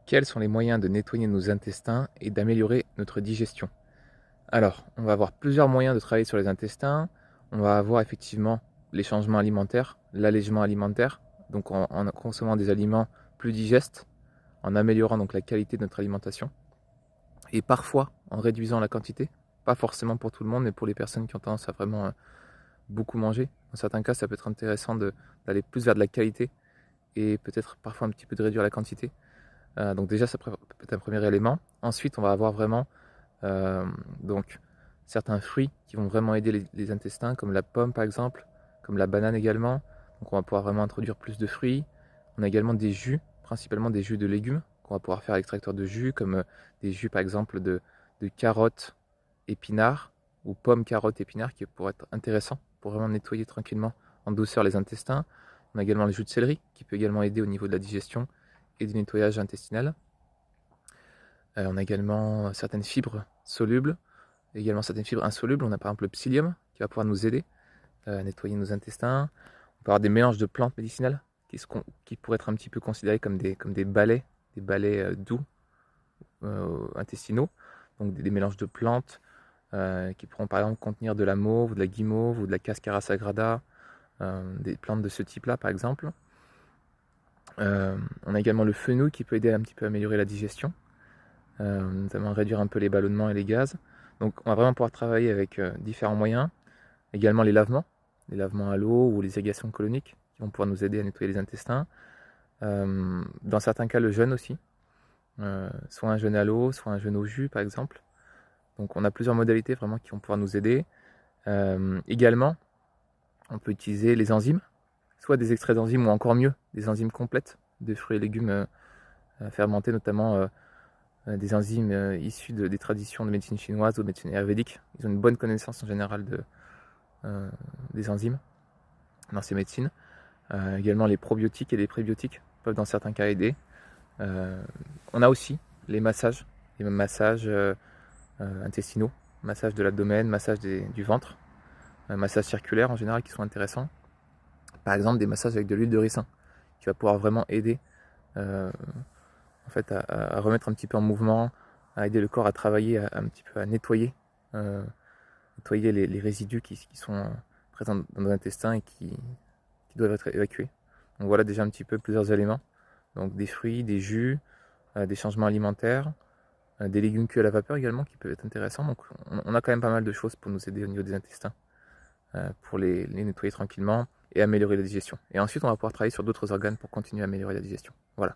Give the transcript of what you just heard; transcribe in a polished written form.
Quels sont les moyens de nettoyer nos intestins et d'améliorer notre digestion? Alors, on va avoir plusieurs moyens de travailler sur les intestins. On va avoir effectivement les changements alimentaires, l'allègement alimentaire, donc en consommant des aliments plus digestes, en améliorant donc la qualité de notre alimentation, et parfois en réduisant la quantité, pas forcément pour tout le monde, mais pour les personnes qui ont tendance à vraiment beaucoup manger. Dans certains cas, ça peut être intéressant d'aller plus vers de la qualité et peut-être parfois un petit peu de réduire la quantité. Donc déjà, ça peut être un premier élément. Ensuite, on va avoir vraiment donc certains fruits qui vont vraiment aider les intestins, comme la pomme par exemple, comme la banane également. Donc on va pouvoir vraiment introduire plus de fruits. On a également des jus, principalement des jus de légumes, qu'on va pouvoir faire à l'extracteur de jus, comme des jus par exemple de carottes, épinards, ou pommes, carottes, épinards, qui pourraient être intéressants pour vraiment nettoyer tranquillement en douceur les intestins. On a également le jus de céleri, qui peut également aider au niveau de la digestion et du nettoyage intestinal. On a également certaines fibres solubles, et également certaines fibres insolubles. On a par exemple le psyllium qui va pouvoir nous aider à nettoyer nos intestins. On peut avoir des mélanges de plantes médicinales qui pourraient être un petit peu considérés comme des balais, doux intestinaux. Donc des mélanges de plantes qui pourront par exemple contenir de la mauve, de la guimauve ou de la cascara sagrada, des plantes de ce type-là par exemple. On a également le fenouil qui peut aider un petit peu à améliorer la digestion, notamment réduire un peu les ballonnements et les gaz. Donc on va vraiment pouvoir travailler avec différents moyens. Également les lavements à l'eau ou les irrigations coloniques qui vont pouvoir nous aider à nettoyer les intestins. Dans certains cas, le jeûne aussi, soit un jeûne à l'eau, soit un jeûne au jus par exemple. Donc on a plusieurs modalités vraiment qui vont pouvoir nous aider. Également, on peut utiliser les enzymes, soit des extraits d'enzymes ou encore mieux, des enzymes complètes de fruits et légumes fermentés, notamment des enzymes issus des traditions de médecine chinoise ou de médecine ayurvédique. Ils ont une bonne connaissance en général des enzymes dans ces médecines. Également les probiotiques et les prébiotiques peuvent dans certains cas aider. On a aussi les massages intestinaux, massage de l'abdomen, massage du ventre, massages circulaires en général qui sont intéressants. Par exemple des massages avec de l'huile de ricin qui va pouvoir vraiment aider en fait à remettre un petit peu en mouvement, à aider le corps à travailler, un petit peu à nettoyer les résidus qui sont présents dans nos intestins et qui doivent être évacués. Donc voilà déjà un petit peu plusieurs éléments. Donc des fruits, des jus, des changements alimentaires, des légumes cuits à la vapeur également qui peuvent être intéressants. Donc on a quand même pas mal de choses pour nous aider au niveau des intestins, pour les nettoyer tranquillement et améliorer la digestion. Et ensuite on va pouvoir travailler sur d'autres organes pour continuer à améliorer la digestion. Voilà.